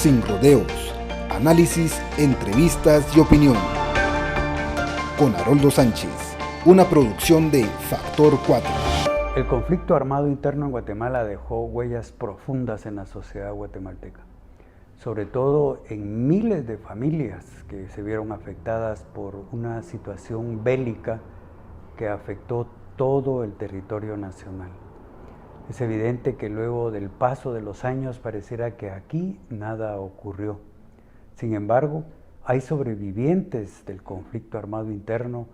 sin rodeos, análisis, entrevistas y opinión. Con Haroldo Sánchez, una producción de Factor 4. El conflicto armado interno en Guatemala dejó huellas profundas en la sociedad guatemalteca, sobre todo en miles de familias que se vieron afectadas por una situación bélica que afectó todo el territorio nacional. Es evidente que luego del paso de los años pareciera que aquí nada ocurrió. Sin embargo, hay sobrevivientes del conflicto armado interno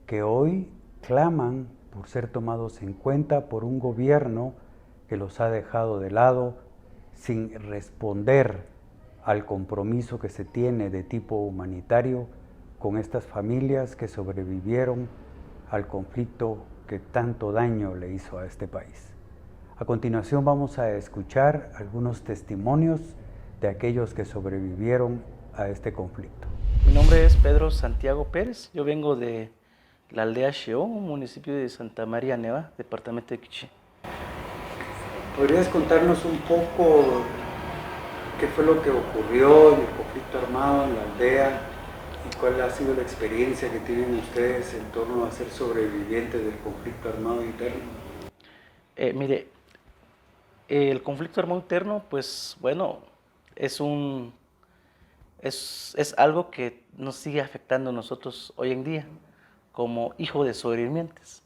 que hoy claman por ser tomados en cuenta por un gobierno que los ha dejado de lado sin responder al compromiso que se tiene de tipo humanitario con estas familias que sobrevivieron al conflicto que tanto daño le hizo a este país. A continuación vamos a escuchar algunos testimonios de aquellos que sobrevivieron a este conflicto. Mi nombre es Pedro Santiago Pérez, yo vengo de la aldea Xeó, un municipio de Santa María Neva, departamento de Quiché. ¿Podrías contarnos un poco qué fue lo que ocurrió en el conflicto armado en la aldea y cuál ha sido la experiencia que tienen ustedes en torno a ser sobrevivientes del conflicto armado interno? Mire, el conflicto armado interno, pues bueno, es algo que nos sigue afectando a nosotros hoy en día como hijo de sobrevivientes.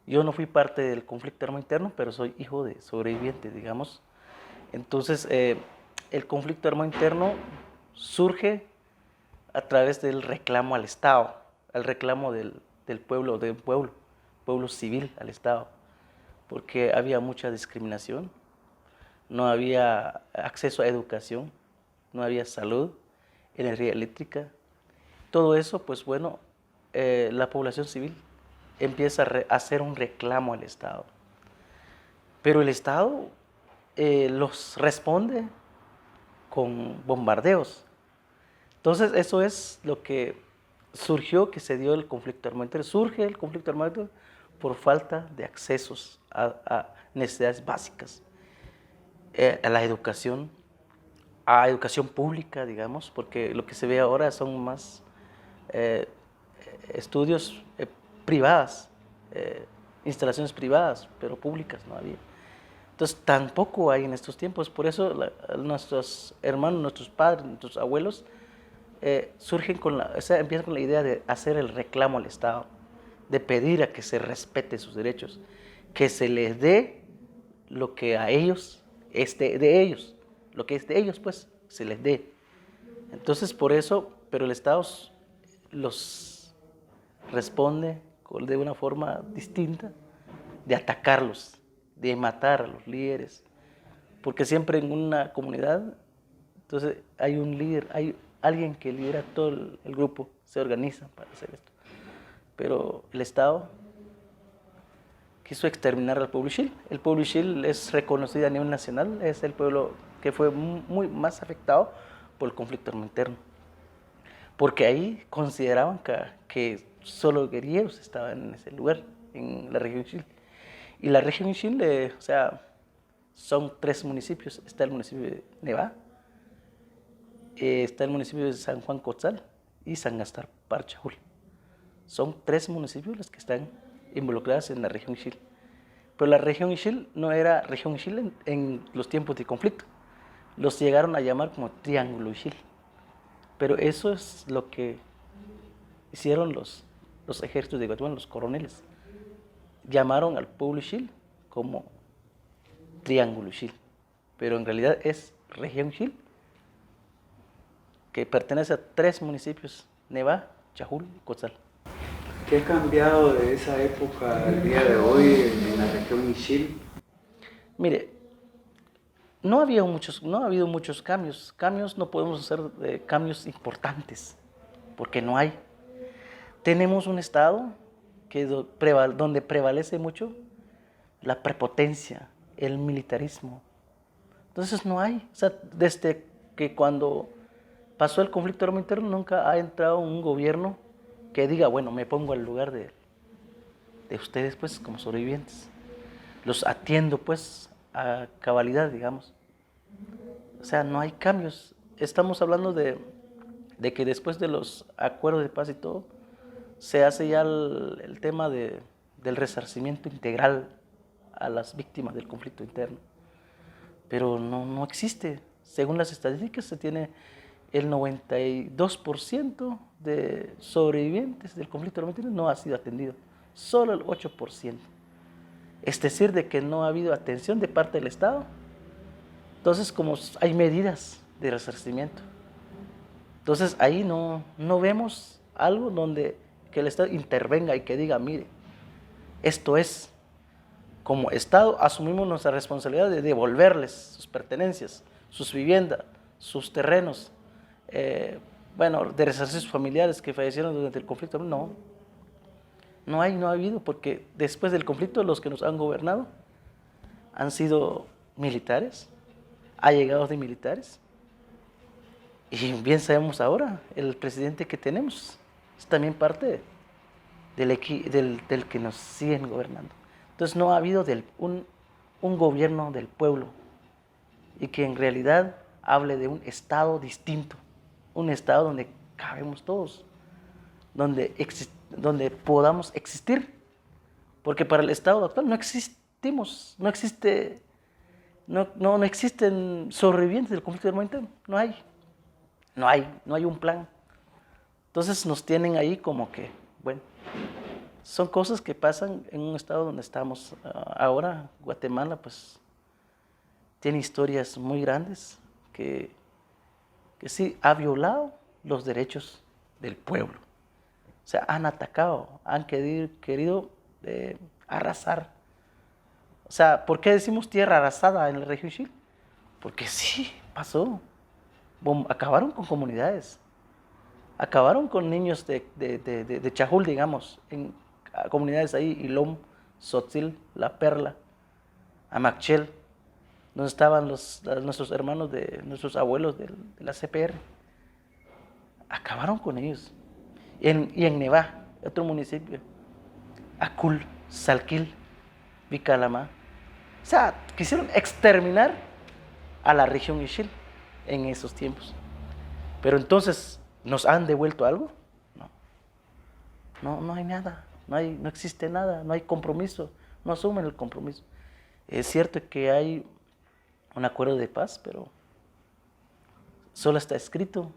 Yo no fui parte del conflicto armado interno, pero soy hijo de sobrevivientes, digamos. Entonces, el conflicto armado interno surge a través del reclamo al Estado, al reclamo del pueblo civil al Estado, porque había mucha discriminación, no había acceso a educación, no había salud, energía eléctrica. Todo eso, pues bueno, la población civil empieza a hacer un reclamo al Estado. Pero el Estado los responde con bombardeos. Entonces, eso es lo que surgió, que se dio el conflicto armado interno. Surge el conflicto armado interno por falta de accesos a necesidades básicas, a la educación, a educación pública, digamos, porque lo que se ve ahora son más estudios privadas, instalaciones privadas, pero públicas no había. Entonces tampoco hay en estos tiempos, por eso nuestros hermanos, nuestros padres, nuestros abuelos empiezan con la idea de hacer el reclamo al Estado, de pedir a que se respete sus derechos, que se les dé lo que a ellos de ellos, lo que es de ellos, pues, se les dé. Entonces, por eso, pero el Estado los responde de una forma distinta, de atacarlos, de matar a los líderes, porque siempre en una comunidad, entonces hay un líder, hay alguien que lidera todo el grupo, se organiza para hacer esto. Pero el Estado quiso exterminar al pueblo Ixil. El pueblo Ixil es reconocido a nivel nacional, es el pueblo que fue más afectado por el conflicto armado interno, porque ahí consideraban que solo guerrilleros estaban en ese lugar, en la región Ixil. Y la región Ixil, o sea, son 3 municipios. Está el municipio de Neva, está el municipio de San Juan Cotzal y San Gaspar Parchajul. Son 3 municipios los que están involucrados en la región Ixil. Pero la región Ixil no era región Ixil en los tiempos de conflicto. Los llegaron a llamar como Triángulo Ixil. Pero eso es lo que hicieron los ejércitos de Guatemala, los coroneles. Llamaron al pueblo Ixil como Triángulo Ixil. Pero en realidad es región Ixil, que pertenece a 3 municipios, Neva, Chajul y Cotzal. ¿Qué ha cambiado de esa época al día de hoy en la región Ixil? Mire, no ha habido muchos cambios. Cambios no podemos hacer cambios importantes, porque no hay. Tenemos un Estado donde prevalece mucho la prepotencia, el militarismo. Entonces no hay. O sea, desde que cuando pasó el conflicto armado interno nunca ha entrado un gobierno que diga, bueno, me pongo al lugar de ustedes, pues, como sobrevivientes. Los atiendo, pues, a cabalidad, digamos. O sea, no hay cambios. estamos hablando de que después de los acuerdos de paz y todo, se hace ya el tema del resarcimiento integral a las víctimas del conflicto interno. Pero no existe. Según las estadísticas, se tiene el 92% de sobrevivientes del conflicto armado no ha sido atendido, solo el 8%. Es decir, de que no ha habido atención de parte del Estado. Entonces, como hay medidas de resarcimiento, entonces ahí no vemos algo donde que el Estado intervenga y que diga, mire, esto es, como Estado asumimos nuestra responsabilidad de devolverles sus pertenencias, sus viviendas, sus terrenos, de resarcir sus familiares que fallecieron durante el conflicto. No ha habido, porque después del conflicto los que nos han gobernado han sido militares, allegados de militares, y bien sabemos ahora, el presidente que tenemos es también parte del que nos siguen gobernando. Entonces no ha habido un gobierno del pueblo y que en realidad hable de un Estado distinto, un Estado donde cabemos todos, donde podamos existir, porque para el Estado actual no existimos, no existen sobrevivientes del conflicto armado interno, no hay un plan. Entonces nos tienen ahí como que, bueno, son cosas que pasan en un estado donde estamos ahora. Guatemala pues tiene historias muy grandes que sí ha violado los derechos del pueblo. O sea, han atacado, han querido arrasar. O sea, ¿por qué decimos tierra arrasada en la región Chile? Porque sí, pasó. Acabaron con comunidades. Acabaron con niños de Chajul, digamos, en comunidades ahí, Ilom, Tzotzil, La Perla, Amacchel, donde estaban nuestros hermanos, nuestros abuelos de la CPR. Acabaron con ellos. Y en Nevá, otro municipio, Acul, Salquil, Vicalamá. O sea, quisieron exterminar a la región Ixil en esos tiempos. Pero entonces, ¿nos han devuelto algo? No hay nada, no existe nada, no hay compromiso, no asumen el compromiso. Es cierto que hay un acuerdo de paz, pero solo está escrito.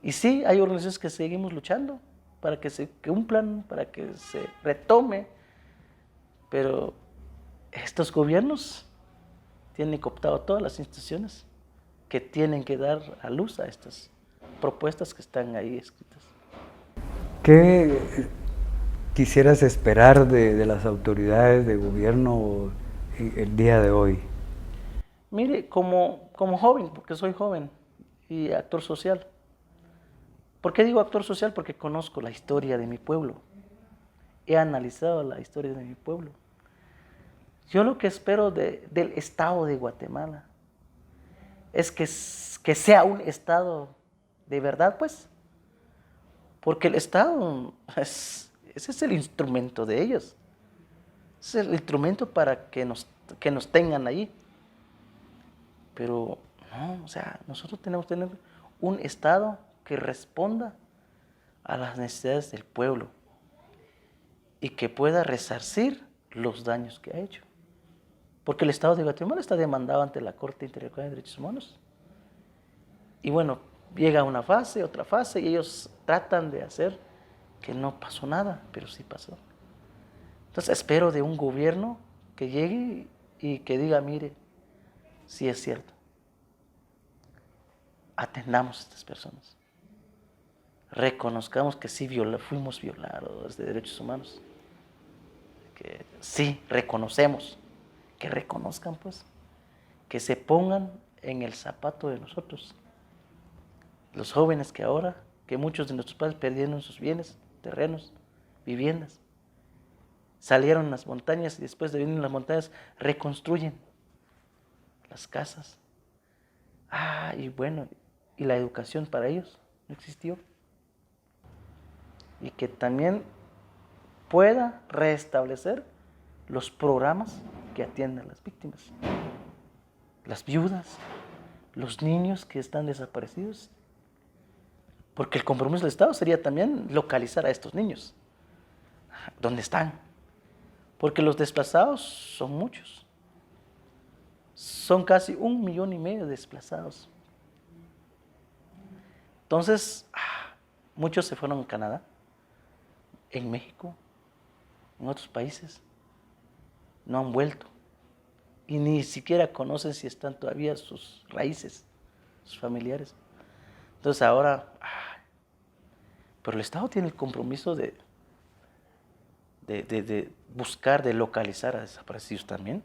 Y sí, hay organizaciones que seguimos luchando para que se cumplan, para que se retome, pero estos gobiernos tienen cooptado todas las instituciones que tienen que dar a luz a estas propuestas que están ahí escritas. ¿Qué quisieras esperar de las autoridades de gobierno el día de hoy? Mire, como joven, porque soy joven y actor social. ¿Por qué digo actor social? Porque conozco la historia de mi pueblo. He analizado la historia de mi pueblo. Yo lo que espero del Estado de Guatemala es que sea un Estado de verdad, pues. Porque el Estado, ese es el instrumento de ellos. Es el instrumento para que nos tengan ahí. Pero no, o sea, nosotros tenemos que tener un Estado que responda a las necesidades del pueblo y que pueda resarcir los daños que ha hecho. Porque el Estado de Guatemala está demandado ante la Corte Interamericana de Derechos Humanos. Y bueno, llega una fase, otra fase, y ellos tratan de hacer que no pasó nada, pero sí pasó. Entonces espero de un gobierno que llegue y que diga, mire, sí es cierto, atendamos a estas personas. Reconozcamos que sí fuimos violadores de derechos humanos. Que sí, reconocemos. Que reconozcan, pues. Que se pongan en el zapato de nosotros. Los jóvenes que ahora, que muchos de nuestros padres perdieron sus bienes, terrenos, viviendas. Salieron a las montañas y después de venir a las montañas reconstruyen las casas. Y bueno, y la educación para ellos no existió. Y que también pueda restablecer los programas que atienden a las víctimas, las viudas, los niños que están desaparecidos. Porque el compromiso del Estado sería también localizar a estos niños. ¿Dónde están? Porque los desplazados son muchos. Son casi 1,5 millones de desplazados. Entonces, muchos se fueron a Canadá, en México, en otros países. No han vuelto. Y ni siquiera conocen si están todavía sus raíces, sus familiares. Entonces ahora, pero el Estado tiene el compromiso de buscar, de localizar a desaparecidos también,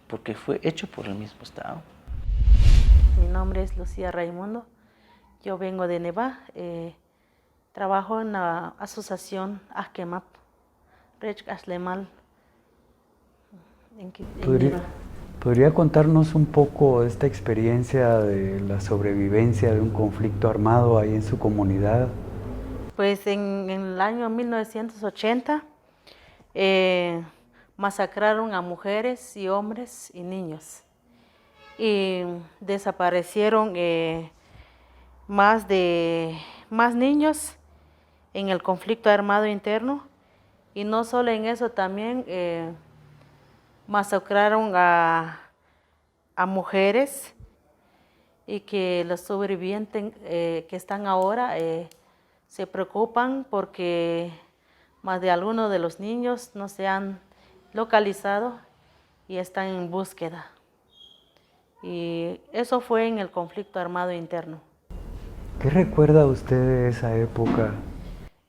porque fue hecho por el mismo Estado. Mi nombre es Lucía Raimundo, yo vengo de Neva, trabajo en la asociación Ajkemap, Rech Ashlemal. ¿Podría contarnos un poco esta experiencia de la sobrevivencia de un conflicto armado ahí en su comunidad? Pues en el año 1980 masacraron a mujeres y hombres y niños y desaparecieron más niños en el conflicto armado interno, y no solo en eso, también masacraron a mujeres, y que los sobrevivientes que están ahora se preocupan porque más de algunos de los niños no se han localizado y están en búsqueda. Y eso fue en el conflicto armado interno. ¿Qué recuerda usted de esa época?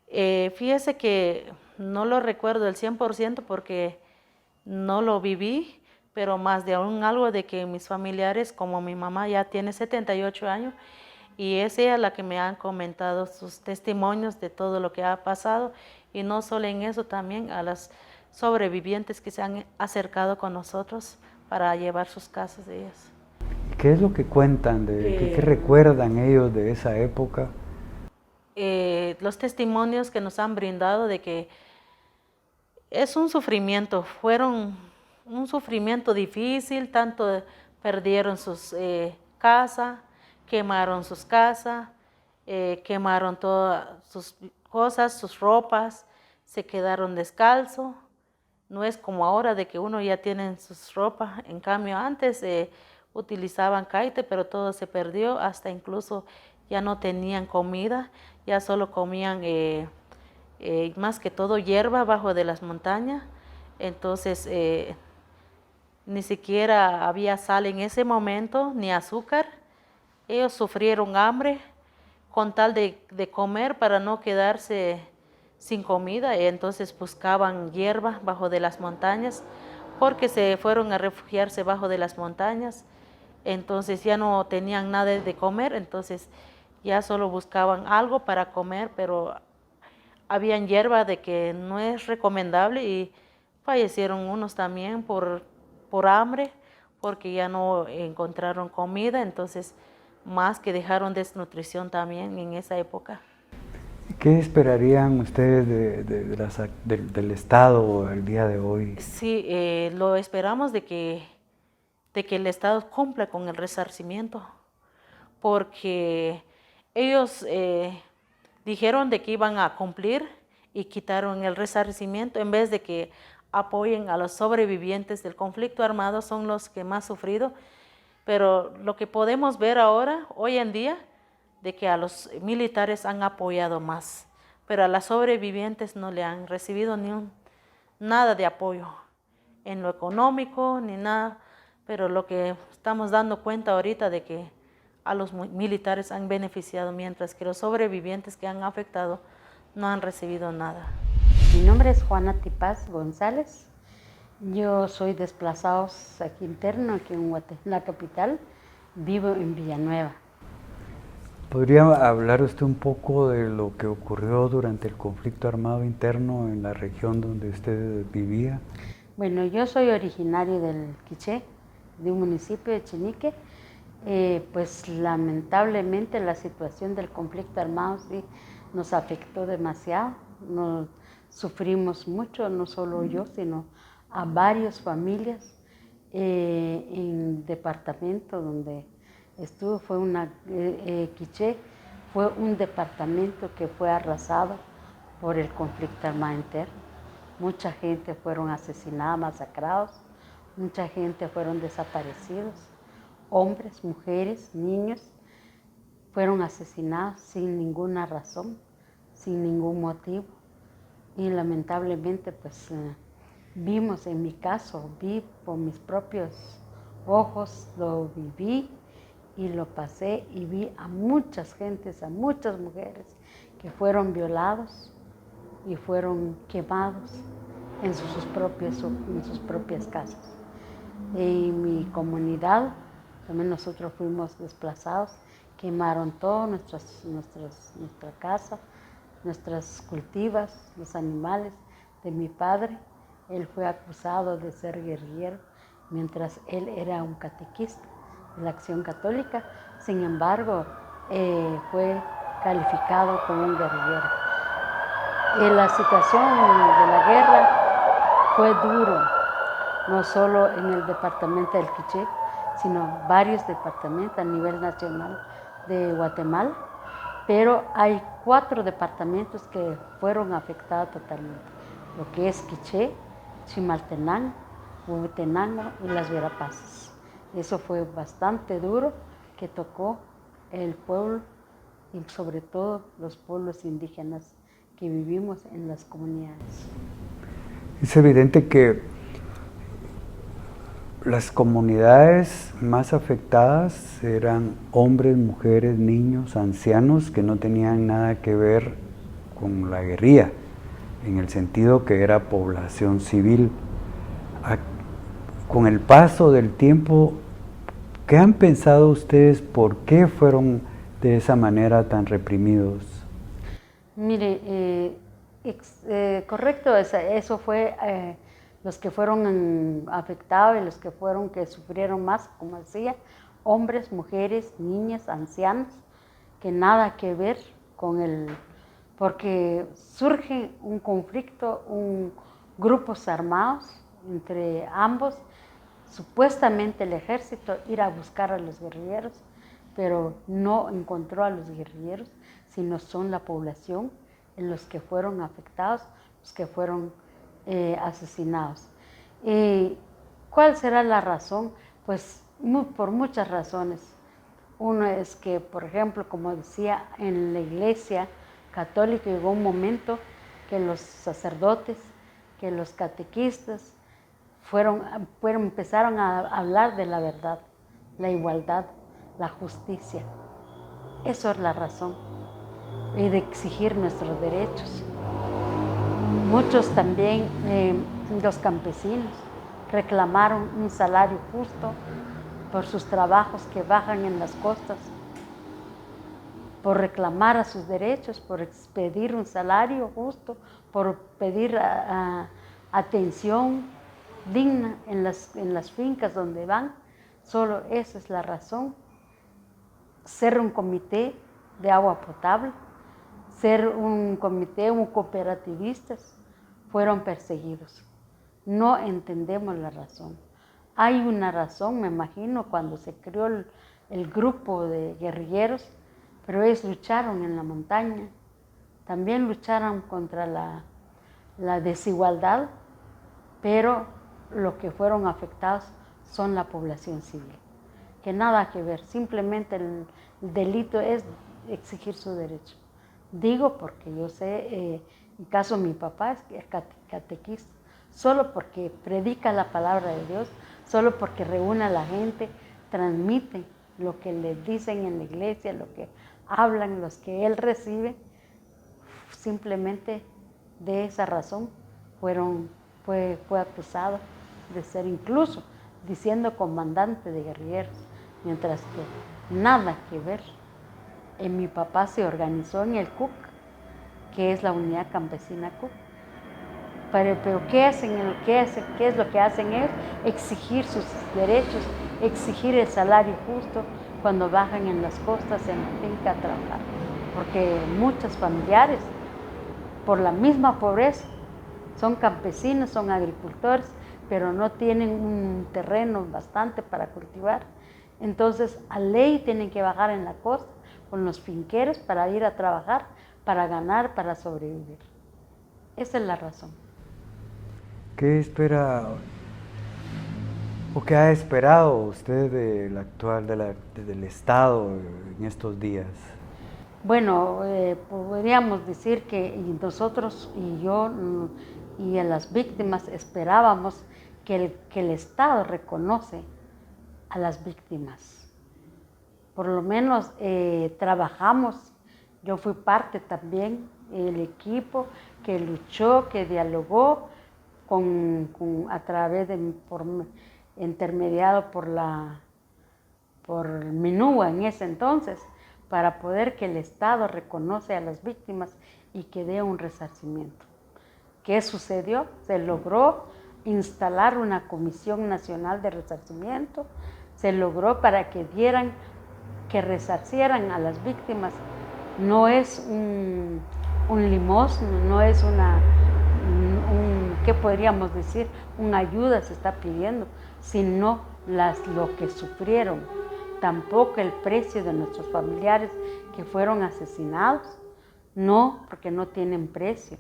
Fíjese que no lo recuerdo al 100% porque no lo viví, pero más de aún algo de que mis familiares, como mi mamá ya tiene 78 años, y es ella la que me han comentado sus testimonios de todo lo que ha pasado, y no solo en eso, también a las sobrevivientes que se han acercado con nosotros para llevar sus casos de ellas. ¿Qué es lo que cuentan, qué recuerdan ellos de esa época? Los testimonios que nos han brindado de que es un sufrimiento, fueron un sufrimiento difícil, tanto perdieron sus casas, quemaron sus casas, quemaron todas sus cosas, sus ropas, se quedaron descalzos. No es como ahora de que uno ya tiene sus ropas, en cambio antes utilizaban caite, pero todo se perdió, hasta incluso ya no tenían comida, ya solo comían más que todo hierba abajo de las montañas. Entonces ni siquiera había sal en ese momento, ni azúcar. Ellos sufrieron hambre con tal de comer para no quedarse sin comida, entonces buscaban hierba bajo de las montañas, porque se fueron a refugiarse bajo de las montañas. Entonces ya no tenían nada de comer, entonces ya solo buscaban algo para comer, pero habían hierba de que no es recomendable, y fallecieron unos también por hambre, porque ya no encontraron comida, entonces más que dejaron desnutrición también en esa época. ¿Qué esperarían ustedes del Estado el día de hoy? Sí, lo esperamos de que el Estado cumpla con el resarcimiento, porque ellos dijeron de que iban a cumplir y quitaron el resarcimiento, en vez de que apoyen a los sobrevivientes del conflicto armado, son los que más sufrido. Pero lo que podemos ver ahora, hoy en día, de que a los militares han apoyado más, pero a las sobrevivientes no le han recibido nada de apoyo, en lo económico ni nada, pero lo que estamos dando cuenta ahorita de que a los militares han beneficiado, mientras que los sobrevivientes que han afectado no han recibido nada. Mi nombre es Juana Tipaz González. Yo soy desplazado aquí interno, aquí en la capital. Vivo en Villanueva. ¿Podría hablar usted un poco de lo que ocurrió durante el conflicto armado interno en la región donde usted vivía? Bueno, yo soy originario del Quiché, de un municipio de Chinique. Pues lamentablemente la situación del conflicto armado sí nos afectó demasiado. Nos sufrimos mucho, no solo yo, sino a varias familias en departamento donde Quiché fue un departamento que fue arrasado por el conflicto armado interno. Mucha gente fueron asesinada, masacrados, mucha gente fueron desaparecidos, hombres, mujeres, niños fueron asesinados sin ninguna razón, sin ningún motivo. Y lamentablemente pues vimos, en mi caso, vi por mis propios ojos, lo viví y lo pasé y vi a muchas gentes, a muchas mujeres que fueron violados y fueron quemados en sus propias casas. En mi comunidad también nosotros fuimos desplazados, quemaron todo, nuestra casa, nuestras cultivas, los animales de mi padre. Él fue acusado de ser guerrillero, mientras él era un catequista de la Acción Católica. Sin embargo, fue calificado como un guerrillero. La situación de la guerra fue duro, no solo en el departamento del Quiché, sino varios departamentos a nivel nacional de Guatemala, pero hay 4 departamentos que fueron afectados totalmente, lo que es Quiché, Chimaltenango, Huehuetenango y Las Verapaces. Eso fue bastante duro, que tocó el pueblo y sobre todo los pueblos indígenas que vivimos en las comunidades. Es evidente que las comunidades más afectadas eran hombres, mujeres, niños, ancianos que no tenían nada que ver con la guerrilla, en el sentido que era población civil. Con el paso del tiempo, ¿qué han pensado ustedes? ¿Por qué fueron de esa manera tan reprimidos? Mire, correcto, eso fue los que fueron afectados y los que sufrieron más, como decía, hombres, mujeres, niñas, ancianos, que nada que ver con porque surge un conflicto, grupos armados entre ambos, supuestamente el ejército ir a buscar a los guerrilleros, pero no encontró a los guerrilleros, sino son la población en los que fueron afectados, los que fueron asesinados. ¿Cuál será la razón? Pues por muchas razones. Uno es que, por ejemplo, como decía, en la iglesia católica llegó un momento que los sacerdotes, que los catequistas empezaron a hablar de la verdad, la igualdad, la justicia. Eso es la razón. Y de exigir nuestros derechos. Muchos también, los campesinos, reclamaron un salario justo por sus trabajos que bajan en las costas, por reclamar a sus derechos, por pedir un salario justo, por pedir atención digna en las fincas donde van. Solo esa es la razón. Ser un comité de agua potable, ser un comité, cooperativistas, fueron perseguidos. No entendemos la razón. Hay una razón, me imagino, cuando se creó el grupo de guerrilleros, pero ellos lucharon en la montaña, también lucharon contra la desigualdad, pero lo que fueron afectados son la población civil, que nada que ver, simplemente el delito es exigir su derecho. Digo porque yo sé, en caso mi papá es catequista, solo porque predica la palabra de Dios, solo porque reúne a la gente, transmite lo que le dicen en la iglesia, lo que hablan, los que él recibe, simplemente de esa razón fue acusado de ser, incluso diciendo comandante de guerrilleros, mientras que nada que ver. Mi papá se organizó en el CUC, que es la Unidad Campesina CUC. Pero ¿qué hacen? ¿Qué es lo que hacen ellos? Exigir sus derechos, exigir el salario justo cuando bajan en las costas, en la finca a trabajar. Porque muchos familiares, por la misma pobreza, son campesinos, son agricultores, pero no tienen un terreno bastante para cultivar. Entonces, a ley tienen que bajar en la costa con los finqueros para ir a trabajar, para ganar, para sobrevivir. Esa es la razón. ¿Qué espera o qué ha esperado usted del actual, del Estado en estos días? Bueno, podríamos decir que nosotros y yo y a las víctimas esperábamos que el Estado reconoce a las víctimas. Por lo menos trabajamos, yo fui parte también, el equipo que luchó, que dialogó a través intermediado por MINUA en ese entonces, para poder que el Estado reconoce a las víctimas y que dé un resarcimiento. ¿Qué sucedió? Se logró instalar una Comisión Nacional de Resarcimiento, se logró para que resarcieran a las víctimas. No es un limosno, no es ¿qué podríamos decir? Una ayuda se está pidiendo, sino lo que sufrieron. Tampoco el precio de nuestros familiares que fueron asesinados, no, porque no tienen precio.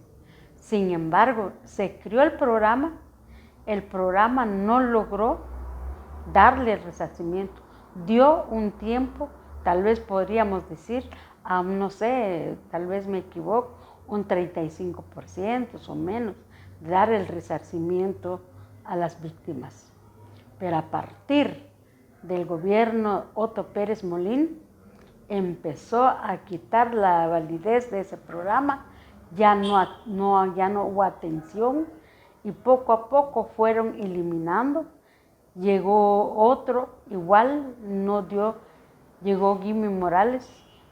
Sin embargo, se creó el programa no logró darle el resarcimiento, dio un tiempo, tal vez podríamos decir, no sé, tal vez me equivoco, un 35% o menos, dar el resarcimiento a las víctimas. Pero a partir del gobierno Otto Pérez Molín, empezó a quitar la validez de ese programa, ya no hubo atención y poco a poco fueron eliminando. Llegó otro, igual no dio, llegó Jimmy Morales,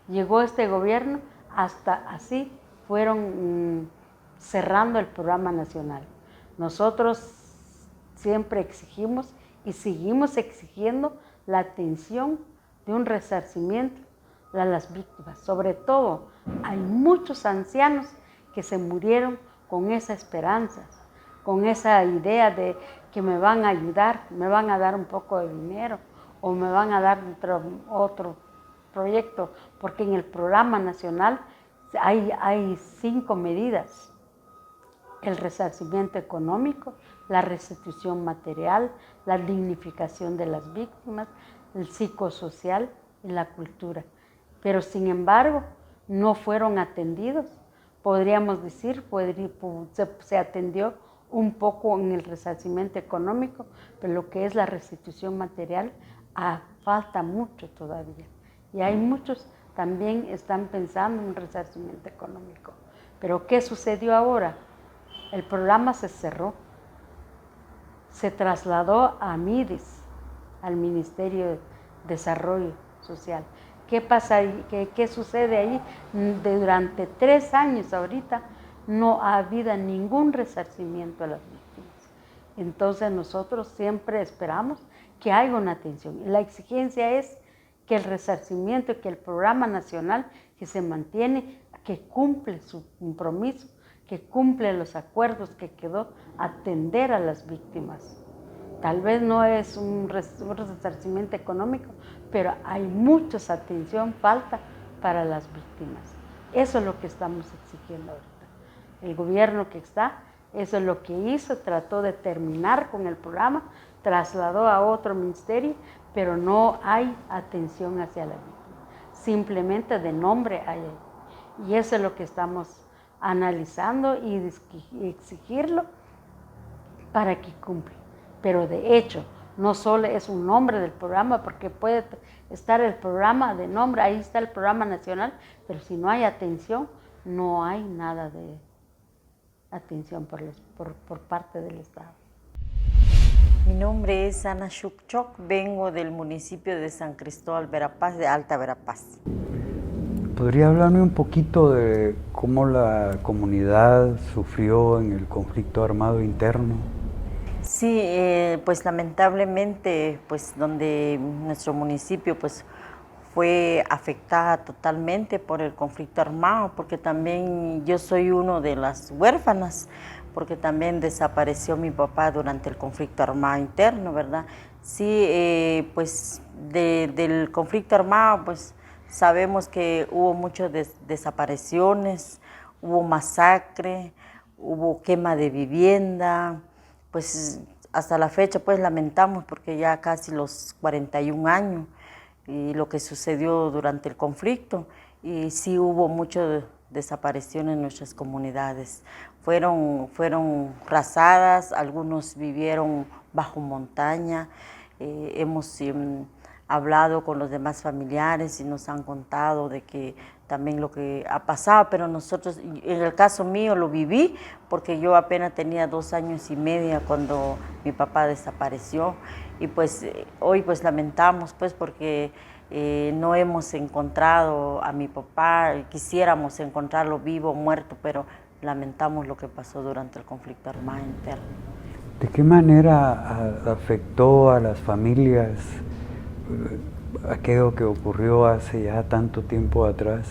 llegó este gobierno, hasta así fueron cerrando el programa nacional. Nosotros siempre exigimos y seguimos exigiendo la atención de un resarcimiento a las víctimas. Sobre todo, hay muchos ancianos que se murieron con esa esperanza, con esa idea de que me van a ayudar, me van a dar un poco de dinero o me van a dar otro proyecto, porque en el programa nacional hay 5 medidas: el resarcimiento económico, la restitución material, la dignificación de las víctimas, el psicosocial y la cultura. Pero sin embargo, no fueron atendidos. Podríamos decir, se atendió un poco en el resarcimiento económico, pero lo que es la restitución material, falta mucho todavía. Y hay muchos también están pensando en un resarcimiento económico. Pero ¿qué sucedió ahora? El programa se cerró, se trasladó a MIDES, al Ministerio de Desarrollo Social. ¿Qué pasa ahí? ¿Qué sucede ahí? Durante 3 años ahorita no ha habido ningún resarcimiento a las víctimas. Entonces nosotros siempre esperamos que haya una atención. Y la exigencia es que el resarcimiento, que el programa nacional que se mantiene, que cumple su compromiso, que cumple los acuerdos que quedó, atender a las víctimas. Tal vez no es un resarcimiento económico, pero hay mucha atención, falta para las víctimas. Eso es lo que estamos exigiendo ahorita. El gobierno que está, eso es lo que hizo, trató de terminar con el programa, trasladó a otro ministerio, pero no hay atención hacia la víctima. Simplemente de nombre hay ahí. Y eso es lo que estamos analizando y exigirlo para que cumpla. Pero de hecho, no solo es un nombre del programa, porque puede estar el programa de nombre, ahí está el programa nacional, pero si no hay atención, no hay nada de atención por parte del Estado. Mi nombre es Ana Shukchok, vengo del municipio de San Cristóbal Verapaz, de Alta Verapaz. ¿Podría hablarme un poquito de cómo la comunidad sufrió en el conflicto armado interno? Sí, pues lamentablemente, pues donde nuestro municipio pues fue afectada totalmente por el conflicto armado, porque también yo soy uno de las huérfanas, porque también desapareció mi papá durante el conflicto armado interno, ¿verdad? Sí, pues del conflicto armado, pues sabemos que hubo muchas desapariciones, hubo masacre, hubo quema de vivienda, pues hasta la fecha pues lamentamos porque ya casi los 41 años y lo que sucedió durante el conflicto, y sí hubo muchas desapariciones en nuestras comunidades. Fueron razadas, algunos vivieron bajo montaña. Hemos hablado con los demás familiares y nos han contado de que también lo que ha pasado, pero nosotros, en el caso mío lo viví porque yo apenas tenía 2 años y medio cuando mi papá desapareció, y pues hoy pues lamentamos pues porque no hemos encontrado a mi papá. Quisiéramos encontrarlo vivo o muerto, pero lamentamos lo que pasó durante el conflicto armado interno. ¿De qué manera afectó a las familias aquello que ocurrió hace ya tanto tiempo atrás?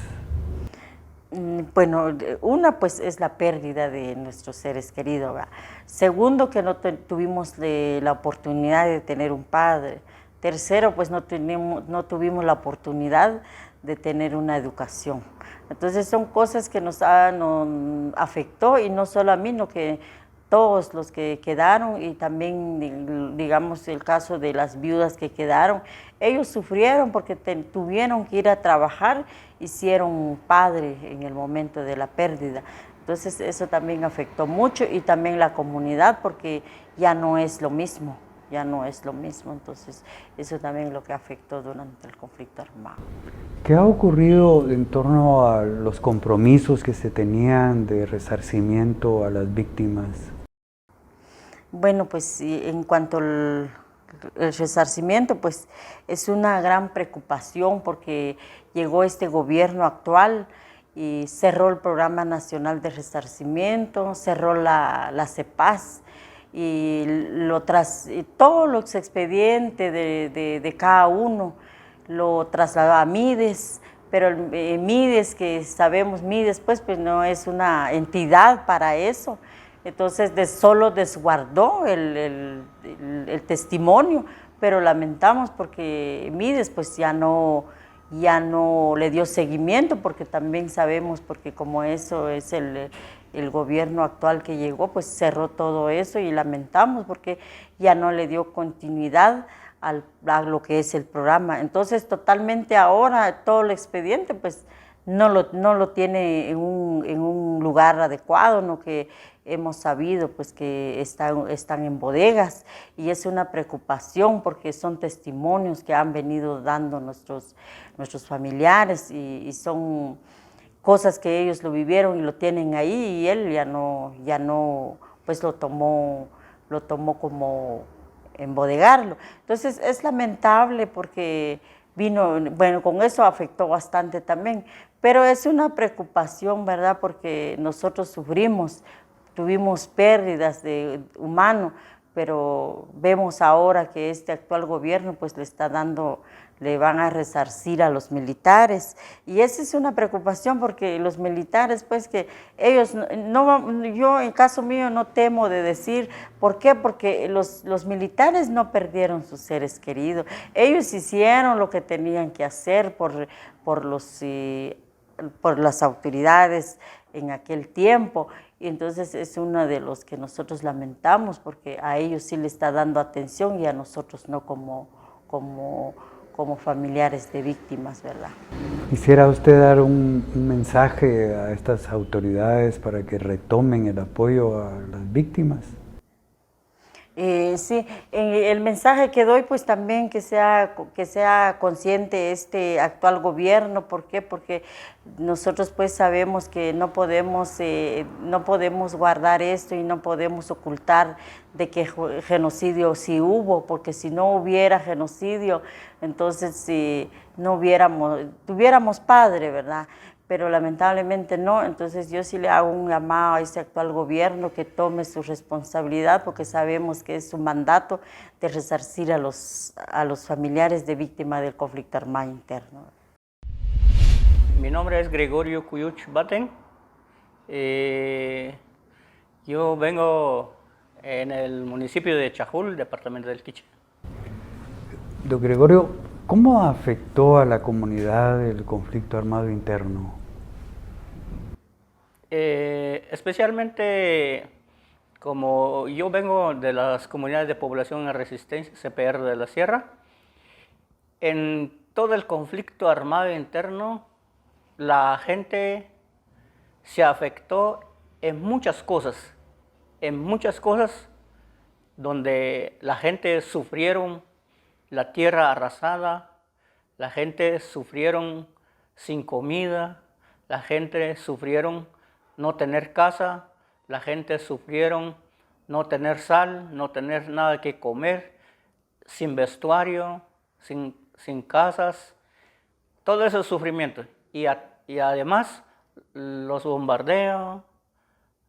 Bueno, una pues es la pérdida de nuestros seres queridos, ¿verdad? Segundo, que no tuvimos la oportunidad de tener un padre. Tercero, pues no tuvimos la oportunidad de tener una educación. Entonces son cosas que nos afectó, y no solo a mí, sino que todos los que quedaron, y también, digamos, el caso de las viudas que quedaron, ellos sufrieron porque tuvieron que ir a trabajar, hicieron padre en el momento de la pérdida. Entonces eso también afectó mucho, y también la comunidad, porque ya no es lo mismo. Entonces eso también es lo que afectó durante el conflicto armado. ¿Qué ha ocurrido en torno a los compromisos que se tenían de resarcimiento a las víctimas? Bueno, pues en cuanto al resarcimiento, pues es una gran preocupación porque llegó este gobierno actual y cerró el Programa Nacional de Resarcimiento, cerró la CEPAS, y todos los expedientes de cada uno lo trasladó a Mides, pero el Mides, que sabemos, Mides pues no es una entidad para eso. Entonces solo desguardó el testimonio, pero lamentamos porque Mides pues ya no le dio seguimiento, porque también sabemos, porque como eso es el gobierno actual que llegó, pues cerró todo eso, y lamentamos porque ya no le dio continuidad a lo que es el programa. Entonces totalmente ahora todo el expediente pues no lo tiene en un lugar adecuado, no, que hemos sabido pues que están en bodegas, y es una preocupación porque son testimonios que han venido dando nuestros familiares, y son cosas que ellos lo vivieron y lo tienen ahí, y él ya no pues lo tomó como embodegarlo. Entonces es lamentable porque bueno, con eso afectó bastante también, pero es una preocupación, ¿verdad? Porque nosotros tuvimos pérdidas de humanos, pero vemos ahora que este actual gobierno pues le van a resarcir a los militares, y esa es una preocupación porque los militares pues que ellos yo en caso mío no temo de decir, ¿por qué? Porque los militares no perdieron sus seres queridos, ellos hicieron lo que tenían que hacer por las autoridades en aquel tiempo, y entonces es uno de los que nosotros lamentamos, porque a ellos sí le está dando atención y a nosotros no como familiares de víctimas, ¿verdad? ¿Quisiera usted dar un mensaje a estas autoridades para que retomen el apoyo a las víctimas? Sí, el mensaje que doy pues también que sea consciente este actual gobierno. ¿Por qué? Porque nosotros pues sabemos que no podemos guardar esto y no podemos ocultar de que genocidio sí hubo, porque si no hubiera genocidio, entonces si no tuviéramos padre, ¿verdad? Pero lamentablemente no. Entonces yo sí le hago un llamado a este actual gobierno que tome su responsabilidad, porque sabemos que es su mandato de resarcir a los familiares de víctimas del conflicto armado interno. Mi nombre es Gregorio Cuyuch Baten. Yo vengo en el municipio de Chajul, departamento del Quiché. Don Gregorio, ¿cómo afectó a la comunidad el conflicto armado interno? Especialmente como yo vengo de las comunidades de población en resistencia, CPR de la Sierra, en todo el conflicto armado interno, la gente se afectó en muchas cosas donde la gente sufrieron la tierra arrasada, la gente sufrieron sin comida, la gente sufrieron no tener casa, la gente sufrieron no tener sal, no tener nada que comer, sin vestuario, sin casas, todo ese sufrimiento. Y además los bombardeos,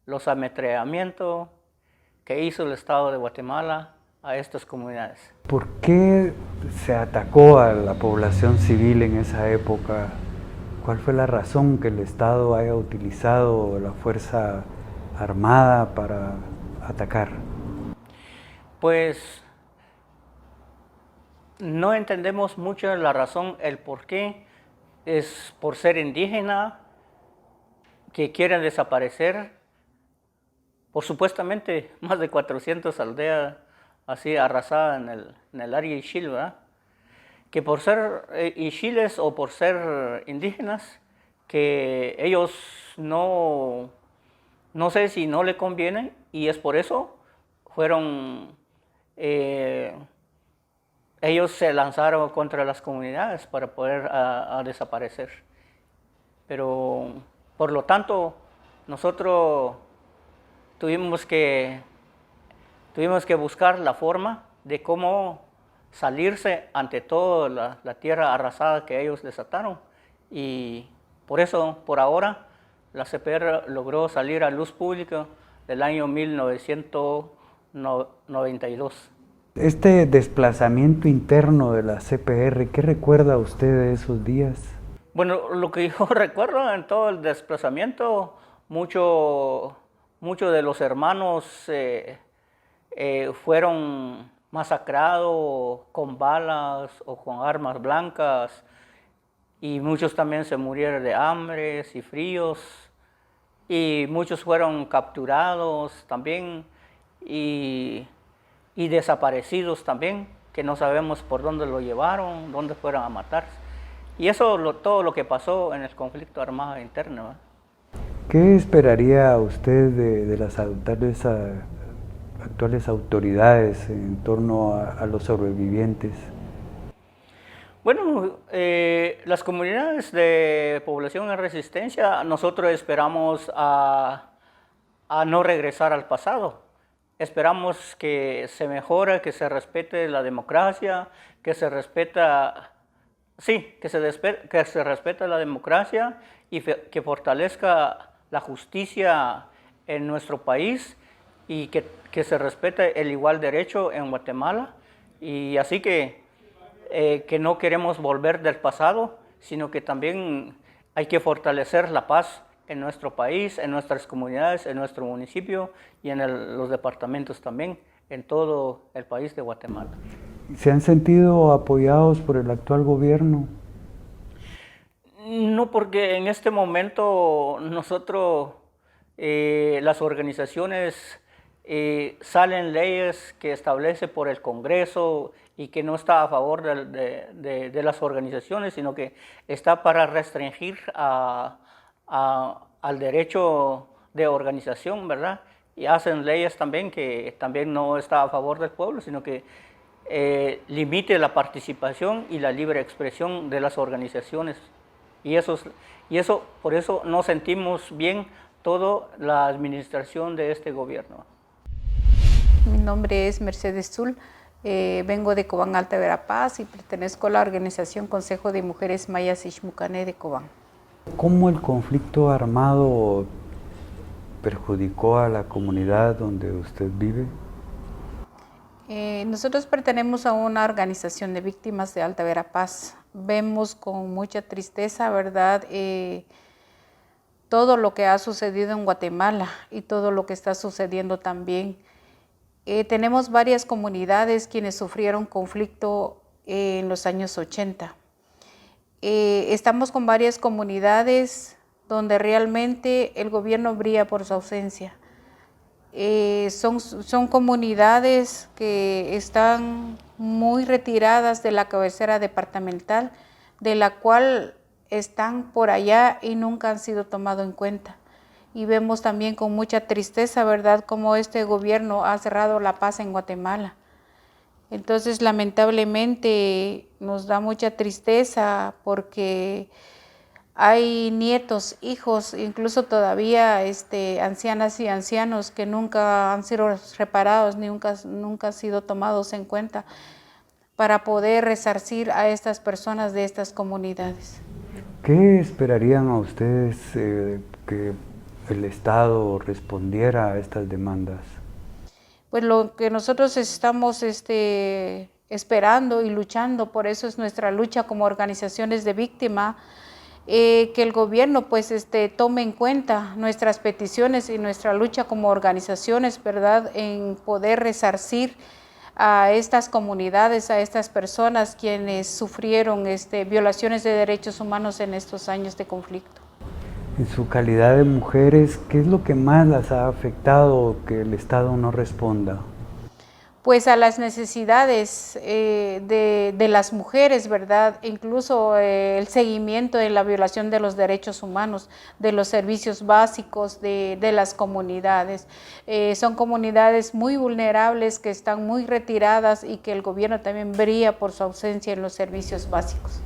los ametrallamientos que hizo el Estado de Guatemala a estas comunidades. ¿Por qué se atacó a la población civil en esa época? ¿Cuál fue la razón que el Estado haya utilizado la fuerza armada para atacar? Pues no entendemos mucho la razón, el por qué. Es por ser indígena que quieren desaparecer, por supuestamente más de 400 aldeas así arrasadas en el área Ixil, ¿verdad? Que por ser Ixiles o por ser indígenas, que ellos no sé si no le conviene, y es por eso ellos se lanzaron contra las comunidades para poder desaparecer. Pero por lo tanto nosotros tuvimos que buscar la forma de cómo salirse ante todo la tierra arrasada que ellos desataron, y por eso, por ahora, la CPR logró salir a luz pública del año 1992. Este desplazamiento interno de la CPR, ¿qué recuerda usted de esos días? Bueno, lo que yo recuerdo en todo el desplazamiento, muchos de los hermanos fueron masacrados con balas o con armas blancas, y muchos también se murieron de hambre y fríos, y muchos fueron capturados también y desaparecidos también, que no sabemos por dónde lo llevaron, dónde fueron a matarse. Y eso todo lo que pasó en el conflicto armado interno, ¿eh? ¿Qué esperaría usted de las actuales autoridades en torno a los sobrevivientes? Bueno, las comunidades de población en resistencia, nosotros esperamos a no regresar al pasado. Esperamos que se mejore, que se respete la democracia, que se respete la democracia, y que fortalezca la justicia en nuestro país, y que se respete el igual derecho en Guatemala. Y así que no queremos volver del pasado, sino que también hay que fortalecer la paz en nuestro país, en nuestras comunidades, en nuestro municipio y en los departamentos también, en todo el país de Guatemala. ¿Se han sentido apoyados por el actual gobierno? No, porque en este momento nosotros, las organizaciones, salen leyes que establece por el Congreso y que no está a favor de las organizaciones, sino que está para restringir al derecho de organización, ¿verdad? Y hacen leyes también que también no está a favor del pueblo, sino que limite la participación y la libre expresión de las organizaciones. Y por eso no sentimos bien toda la administración de este gobierno. Mi nombre es Mercedes Zul, vengo de Cobán, Alta Verapaz, y pertenezco a la organización Consejo de Mujeres Mayas Ixmucané de Cobán. ¿Cómo el conflicto armado perjudicó a la comunidad donde usted vive? Nosotros pertenecemos a una organización de víctimas de Alta Verapaz. Vemos con mucha tristeza, ¿verdad?, todo lo que ha sucedido en Guatemala y todo lo que está sucediendo también. Tenemos varias comunidades quienes sufrieron conflicto en los años 80. Estamos con varias comunidades donde realmente el gobierno brilla por su ausencia. Son comunidades que están muy retiradas de la cabecera departamental, de la cual están por allá y nunca han sido tomados en cuenta. Y vemos también con mucha tristeza, ¿verdad?, cómo este gobierno ha cerrado la paz en Guatemala. Entonces, lamentablemente, nos da mucha tristeza porque hay nietos, hijos, incluso todavía ancianas y ancianos que nunca han sido reparados, nunca han sido tomados en cuenta para poder resarcir a estas personas de estas comunidades. ¿Qué esperarían a ustedes que el Estado respondiera a estas demandas? Pues lo que nosotros estamos esperando y luchando, por eso es nuestra lucha como organizaciones de víctima, que el gobierno pues tome en cuenta nuestras peticiones y nuestra lucha como organizaciones, ¿verdad?, en poder resarcir a estas comunidades, a estas personas quienes sufrieron violaciones de derechos humanos en estos años de conflicto. En su calidad de mujeres, ¿qué es lo que más las ha afectado que el Estado no responda? Pues a las necesidades de las mujeres, ¿verdad? Incluso el seguimiento de la violación de los derechos humanos, de los servicios básicos de las comunidades. Son comunidades muy vulnerables que están muy retiradas y que el gobierno también brilla por su ausencia en los servicios básicos.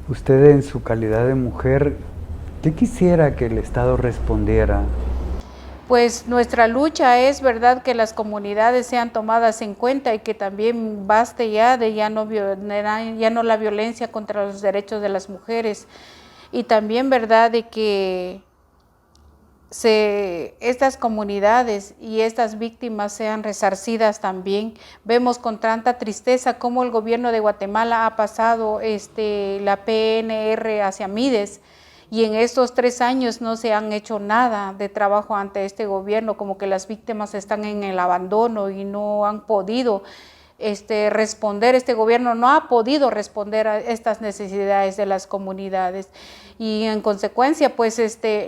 Usted, en su calidad de mujer, ¿qué quisiera que el Estado respondiera? Pues nuestra lucha es, ¿verdad?, que las comunidades sean tomadas en cuenta y que también baste ya de ya no la violencia contra los derechos de las mujeres. Y también, ¿verdad?, de que estas comunidades y estas víctimas sean resarcidas también. Vemos con tanta tristeza cómo el gobierno de Guatemala ha pasado la PNR hacia Mides, y en estos 3 años no se han hecho nada de trabajo ante este gobierno, como que las víctimas están en el abandono y no han podido responder. Este gobierno no ha podido responder a estas necesidades de las comunidades, y en consecuencia pues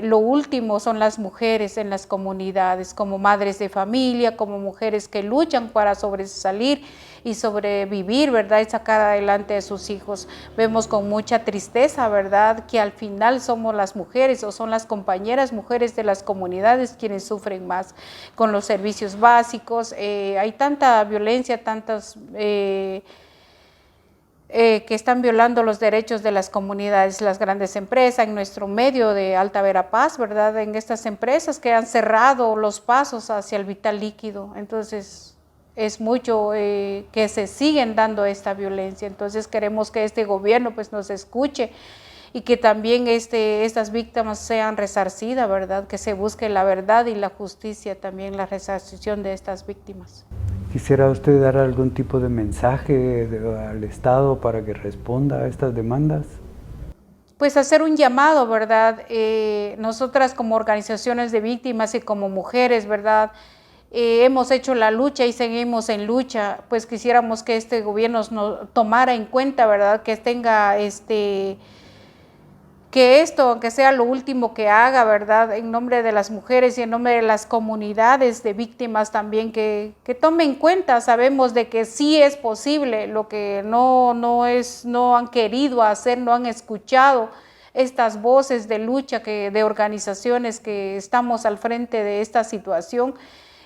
lo último son las mujeres en las comunidades, como madres de familia, como mujeres que luchan para sobresalir y sobrevivir, ¿verdad?, y sacar adelante a sus hijos. Vemos con mucha tristeza, ¿verdad?, que al final somos las mujeres o son las compañeras mujeres de las comunidades quienes sufren más con los servicios básicos. Hay tanta violencia, tantas que están violando los derechos de las comunidades, las grandes empresas, en nuestro medio de Alta Verapaz, ¿verdad?, en estas empresas que han cerrado los pasos hacia el vital líquido. Entonces, es mucho que se siguen dando esta violencia. Entonces queremos que este gobierno pues nos escuche y que también estas víctimas sean resarcidas, ¿verdad?, que se busque la verdad y la justicia, también la resarcición de estas víctimas. ¿Quisiera usted dar algún tipo de mensaje al Estado para que responda a estas demandas? Pues hacer un llamado, ¿verdad? Nosotras como organizaciones de víctimas y como mujeres, ¿verdad?, hemos hecho la lucha y seguimos en lucha. Pues quisiéramos que este gobierno nos tomara en cuenta, ¿verdad?, que tenga que esto, aunque sea lo último que haga, ¿verdad?, en nombre de las mujeres y en nombre de las comunidades de víctimas también, que tome en cuenta. Sabemos de que sí es posible, lo que no han querido hacer, no han escuchado estas voces de lucha de organizaciones que estamos al frente de esta situación,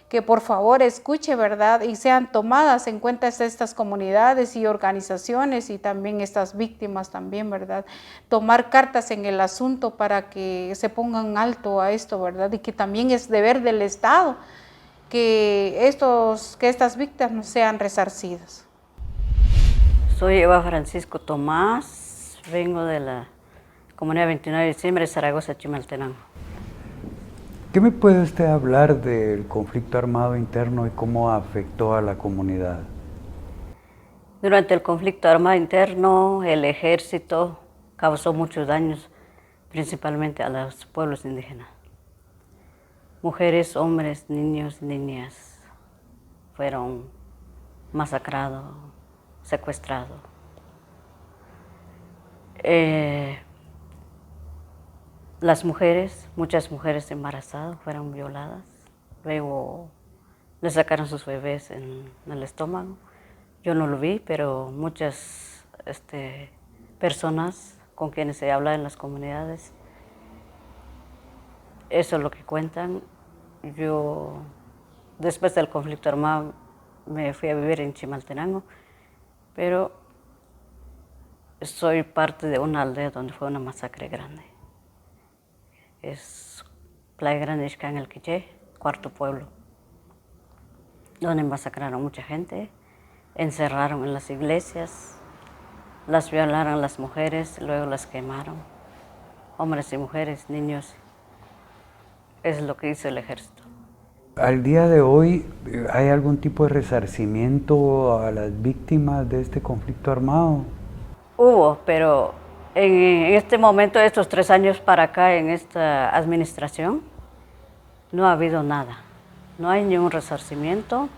que por favor escuche, ¿verdad?, y sean tomadas en cuenta estas comunidades y organizaciones y también estas víctimas también, ¿verdad? Tomar cartas en el asunto para que se pongan alto a esto, ¿verdad? Y que también es deber del Estado que estas víctimas sean resarcidas. Soy Eva Francisco Tomás, vengo de la Comunidad 29 de diciembre, Zaragoza, Chimaltenango. ¿Qué me puede usted hablar del conflicto armado interno y cómo afectó a la comunidad? Durante el conflicto armado interno, el ejército causó muchos daños, principalmente a los pueblos indígenas. Mujeres, hombres, niños y niñas fueron masacrados, secuestrados. Las mujeres, muchas mujeres embarazadas fueron violadas, luego le sacaron sus bebés en el estómago. Yo no lo vi, pero muchas personas con quienes se habla en las comunidades, eso es lo que cuentan. Yo, después del conflicto armado, me fui a vivir en Chimaltenango, pero soy parte de una aldea donde fue una masacre grande. Es Playa Grande, Ixcán, el Quiché, cuarto pueblo, donde masacraron mucha gente, encerraron en las iglesias, las violaron a las mujeres, luego las quemaron, hombres y mujeres, niños. Es lo que hizo el ejército. Al día de hoy, ¿hay algún tipo de resarcimiento a las víctimas de este conflicto armado? Hubo, pero en este momento, estos 3 años para acá, en esta administración, no ha habido nada. No hay ningún resarcimiento.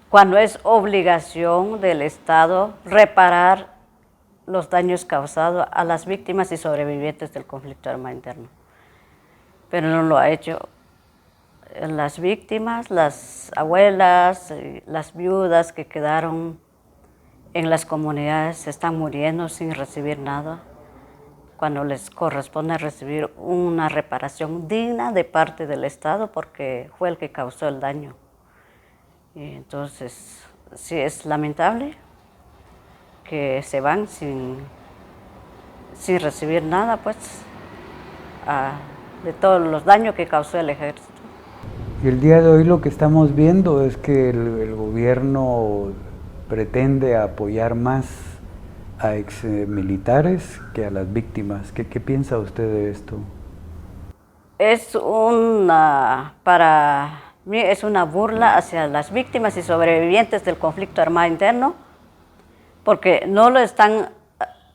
Cuando es obligación del Estado reparar los daños causados a las víctimas y sobrevivientes del conflicto armado interno. Pero no lo ha hecho. Las víctimas, las abuelas, las viudas que quedaron en las comunidades están muriendo sin recibir nada, cuando les corresponde recibir una reparación digna de parte del Estado porque fue el que causó el daño. Y entonces, sí es lamentable que se van sin recibir nada, pues, de todos los daños que causó el ejército. Y el día de hoy lo que estamos viendo es que el gobierno pretende apoyar más a exmilitares que a las víctimas. ¿Qué piensa usted de esto? Para mí es una burla hacia las víctimas y sobrevivientes del conflicto armado interno, porque no lo están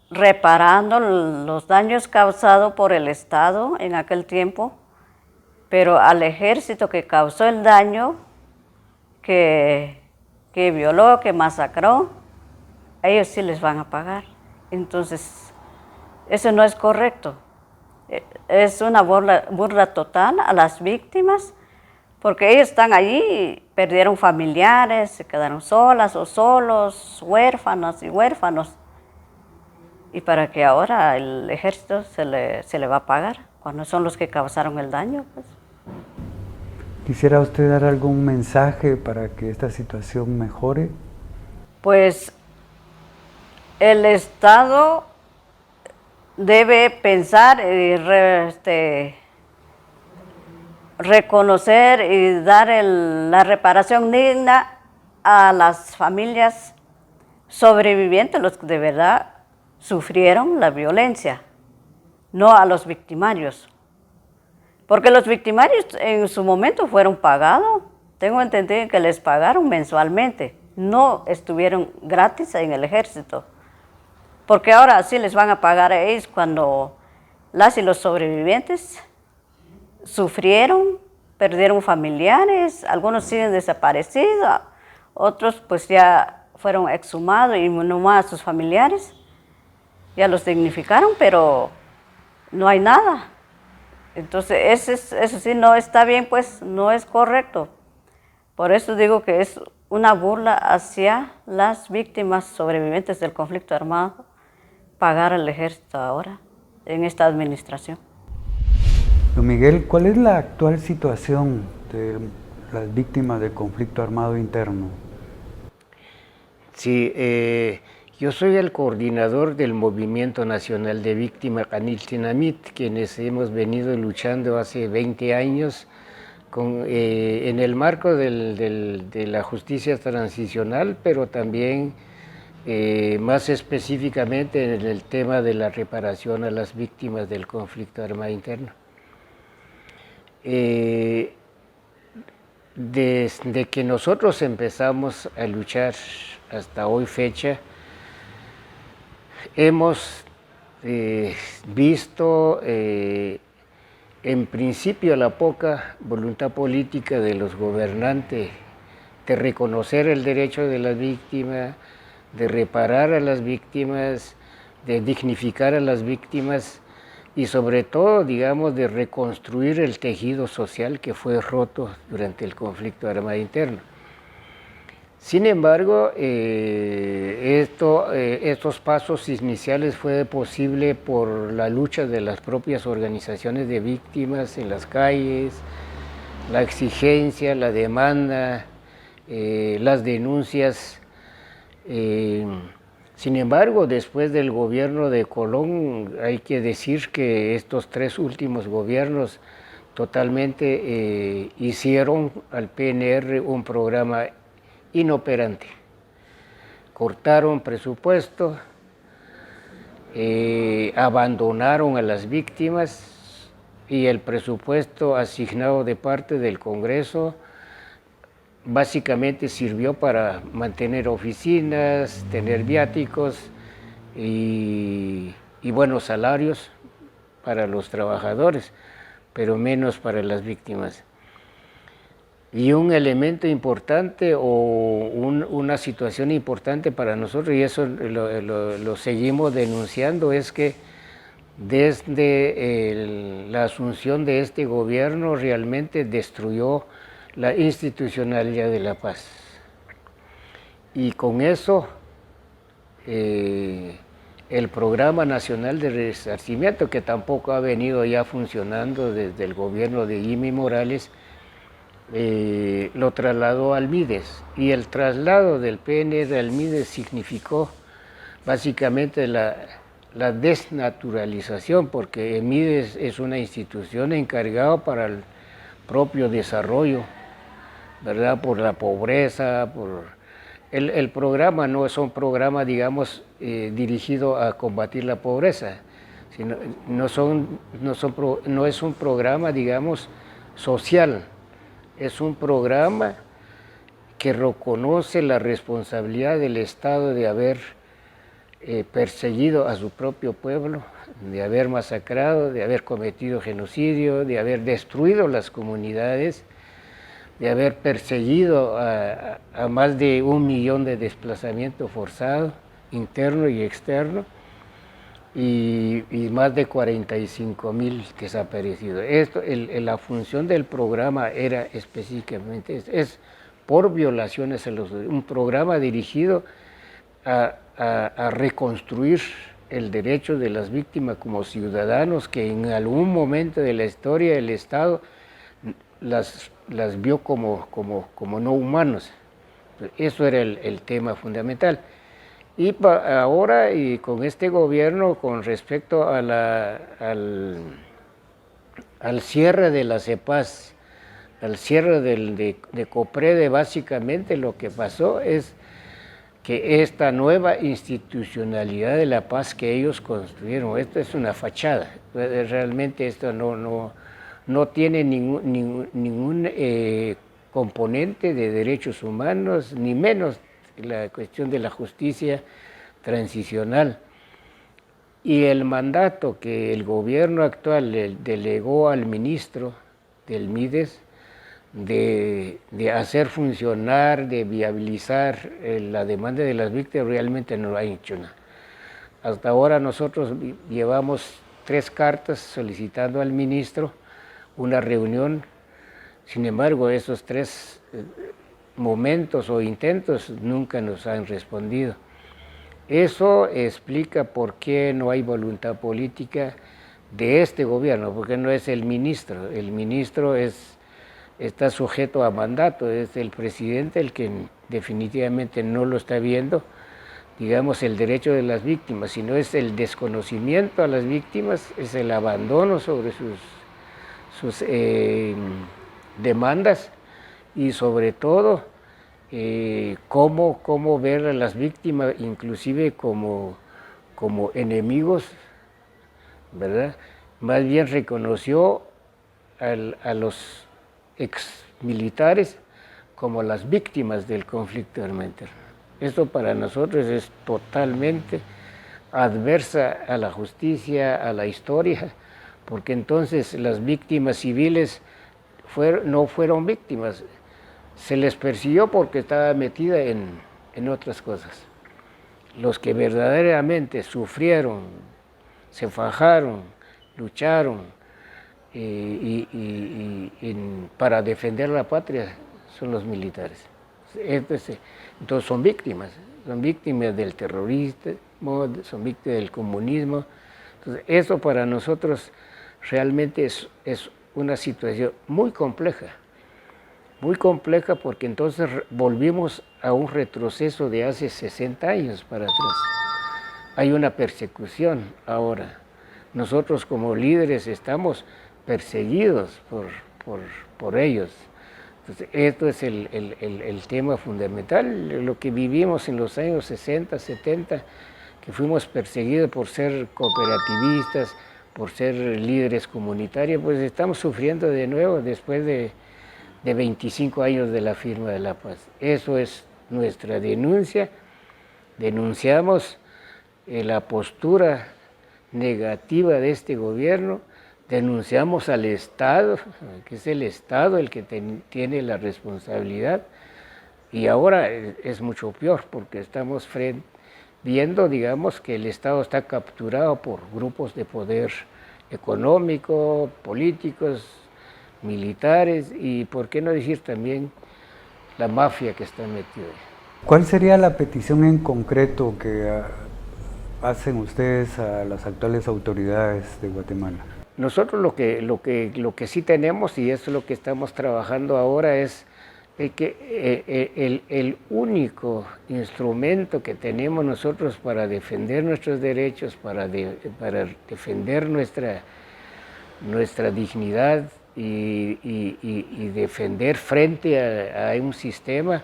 reparando los daños causados por el Estado en aquel tiempo, pero al ejército que causó el daño, que violó, que masacró, a ellos sí les van a pagar. Entonces, eso no es correcto. Es una burla total a las víctimas, porque ellos están allí, perdieron familiares, se quedaron solas o solos, huérfanos y huérfanos. Y para que ahora el ejército se le va a pagar, cuando son los que causaron el daño, pues. ¿Quisiera usted dar algún mensaje para que esta situación mejore? Pues el Estado debe pensar y reconocer y dar la reparación digna a las familias sobrevivientes, los que de verdad sufrieron la violencia, no a los victimarios. Porque los victimarios en su momento fueron pagados, tengo entendido que les pagaron mensualmente, no estuvieron gratis en el ejército. Porque ahora sí les van a pagar a ellos cuando las y los sobrevivientes sufrieron, perdieron familiares, algunos siguen desaparecidos, otros pues ya fueron exhumados y nomás a sus familiares, ya los dignificaron, pero no hay nada. Entonces eso sí no está bien, pues no es correcto. Por eso digo que es una burla hacia las víctimas sobrevivientes del conflicto armado, pagar al ejército ahora, en esta administración. Don Miguel, ¿cuál es la actual situación de las víctimas del conflicto armado interno? Sí, yo soy el coordinador del Movimiento Nacional de Víctimas Caniltinamit, quienes hemos venido luchando hace 20 años en el marco de la justicia transicional, pero también más específicamente en el tema de la reparación a las víctimas del conflicto armado interno. Desde que nosotros empezamos a luchar hasta hoy fecha, hemos visto en principio la poca voluntad política de los gobernantes de reconocer el derecho de las víctimas, de reparar a las víctimas, de dignificar a las víctimas y sobre todo, digamos, de reconstruir el tejido social que fue roto durante el conflicto armado interno. Sin embargo, estos pasos iniciales fue posible por la lucha de las propias organizaciones de víctimas en las calles, la exigencia, la demanda, las denuncias. Sin embargo, después del gobierno de Colón, hay que decir que estos 3 últimos gobiernos totalmente hicieron al PNR un programa inoperante. Cortaron presupuesto, abandonaron a las víctimas y el presupuesto asignado de parte del Congreso básicamente sirvió para mantener oficinas, tener viáticos y buenos salarios para los trabajadores, pero menos para las víctimas. Y un elemento importante o una situación importante para nosotros, y eso lo seguimos denunciando, es que desde la asunción de este gobierno realmente destruyó la institucionalidad de la paz. Y con eso, el Programa Nacional de Resarcimiento, que tampoco ha venido ya funcionando desde el gobierno de Jimmy Morales, lo trasladó al MIDES. Y el traslado del PNR al MIDES significó básicamente la desnaturalización, porque el MIDES es una institución encargada para el propio desarrollo, ¿verdad? Por la pobreza, el programa no es un programa, digamos, dirigido a combatir la pobreza, sino no es un programa, digamos, social, es un programa que reconoce la responsabilidad del Estado de haber perseguido a su propio pueblo, de haber masacrado, de haber cometido genocidio, de haber destruido las comunidades, de haber perseguido a más de 1 millón de desplazamientos forzados, interno y externo, y más de 45,000 desaparecidos. La función del programa era específicamente, es por violaciones a un programa dirigido a reconstruir el derecho de las víctimas como ciudadanos que en algún momento de la historia del Estado las vio como no humanos. Eso era el tema fundamental. Y ahora, y con este gobierno, con respecto a al cierre de la CEPAS, al cierre de COPREDE, básicamente lo que pasó es que esta nueva institucionalidad de la paz que ellos construyeron, esto es una fachada, realmente esto no tiene ningún componente de derechos humanos, ni menos la cuestión de la justicia transicional. Y el mandato que el gobierno actual le delegó al ministro del MIDES de hacer funcionar, de viabilizar la demanda de las víctimas, realmente no lo ha hecho nada. Hasta ahora nosotros llevamos 3 cartas solicitando al ministro una reunión. Sin embargo, esos 3 momentos o intentos nunca nos han respondido. Eso explica por qué no hay voluntad política de este gobierno, porque no es el ministro. El ministro está sujeto a mandato, es el presidente el que definitivamente no lo está viendo, digamos, el derecho de las víctimas, sino es el desconocimiento a las víctimas, es el abandono sobre sus demandas y sobre todo cómo ver a las víctimas inclusive como enemigos, ¿verdad? Más bien reconoció a los exmilitares como las víctimas del conflicto armado interno. Esto para nosotros es totalmente adversa a la justicia, a la historia, porque entonces las víctimas civiles no fueron víctimas, se les persiguió porque estaba metida en otras cosas. los que verdaderamente sufrieron, se fajaron, lucharon para defender la patria son los militares. Entonces son víctimas del terrorismo, son víctimas del comunismo. Entonces, eso para nosotros realmente es una situación muy compleja porque entonces volvimos a un retroceso de hace 60 años para atrás. Hay una persecución ahora. Nosotros como líderes estamos perseguidos por ellos. Entonces, esto es el tema fundamental, lo que vivimos en los años 60, 70, que fuimos perseguidos por ser cooperativistas, por ser líderes comunitarios, pues estamos sufriendo de nuevo después de 25 años de la firma de la paz. Eso es nuestra denuncia. Denunciamos la postura negativa de este gobierno, denunciamos al Estado, que es el Estado el que tiene la responsabilidad, y ahora es mucho peor porque estamos viendo, digamos, que el Estado está capturado por grupos de poder económico, políticos, militares y, por qué no decir también, la mafia que está metida. ¿Cuál sería la petición en concreto que hacen ustedes a las actuales autoridades de Guatemala? Nosotros lo que sí tenemos, y eso es lo que estamos trabajando ahora, es que el único instrumento que tenemos nosotros para defender nuestros derechos, para defender nuestra dignidad y defender frente a un sistema,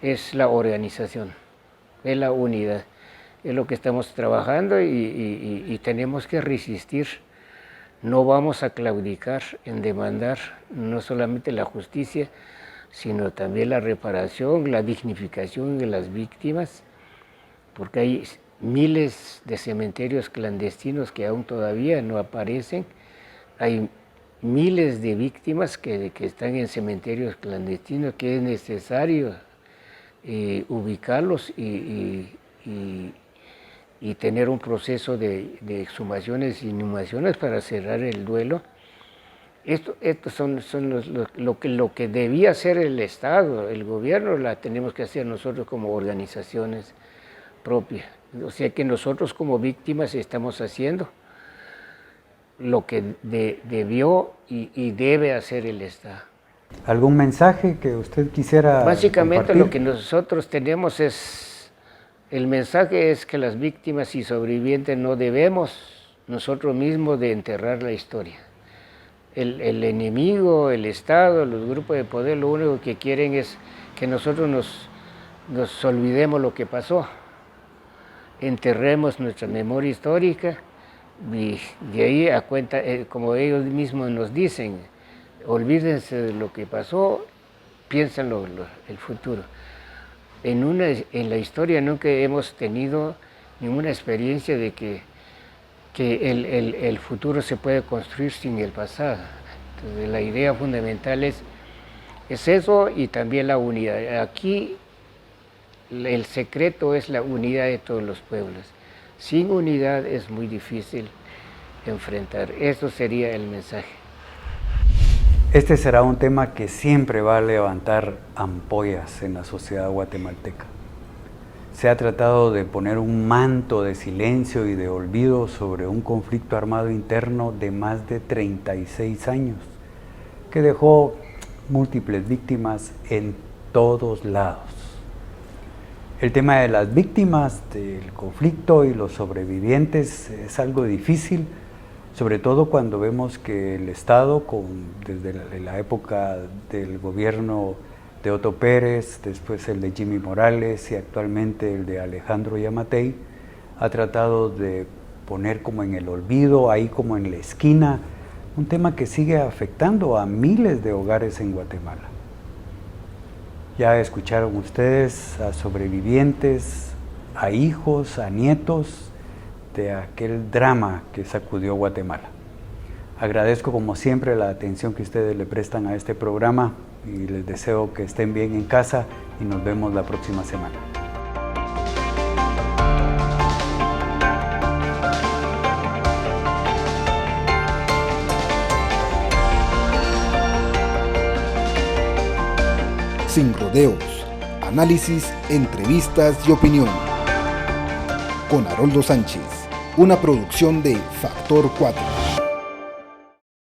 es la organización, es la unidad. Es lo que estamos trabajando y tenemos que resistir. No vamos a claudicar en demandar no solamente la justicia, sino también la reparación, la dignificación de las víctimas, porque hay miles de cementerios clandestinos que aún todavía no aparecen, hay miles de víctimas que están en cementerios clandestinos, que es necesario ubicarlos y tener un proceso de exhumaciones y inhumaciones para cerrar el duelo. Estos son lo que debía hacer el Estado, el gobierno, la tenemos que hacer nosotros como organizaciones propias. O sea que nosotros como víctimas estamos haciendo lo que debió y debe hacer el Estado. ¿Algún mensaje que usted quisiera Básicamente compartir? Lo que nosotros tenemos el mensaje es que las víctimas y sobrevivientes no debemos nosotros mismos de enterrar la historia. El enemigo, el Estado, los grupos de poder, lo único que quieren es que nosotros nos olvidemos lo que pasó, enterremos nuestra memoria histórica y de ahí a cuenta, como ellos mismos nos dicen, olvídense de lo que pasó, piensen el futuro. En la historia nunca hemos tenido ninguna experiencia de que el futuro se puede construir sin el pasado. Entonces, la idea fundamental es eso y también la unidad. Aquí el secreto es la unidad de todos los pueblos. Sin unidad es muy difícil enfrentar. Eso sería el mensaje. Este será un tema que siempre va a levantar ampollas en la sociedad guatemalteca. Se ha tratado de poner un manto de silencio y de olvido sobre un conflicto armado interno de más de 36 años, que dejó múltiples víctimas en todos lados. El tema de las víctimas del conflicto y los sobrevivientes es algo difícil, sobre todo cuando vemos que el Estado, desde la época del gobierno de Otto Pérez, después el de Jimmy Morales y actualmente el de Alejandro Yamatei, ha tratado de poner como en el olvido, ahí como en la esquina, un tema que sigue afectando a miles de hogares en Guatemala. Ya escucharon ustedes a sobrevivientes, a hijos, a nietos de aquel drama que sacudió Guatemala. Agradezco como siempre la atención que ustedes le prestan a este programa y les deseo que estén bien en casa y nos vemos la próxima semana. Sin rodeos, análisis, entrevistas y opinión. Con Haroldo Sánchez, una producción de Factor 4.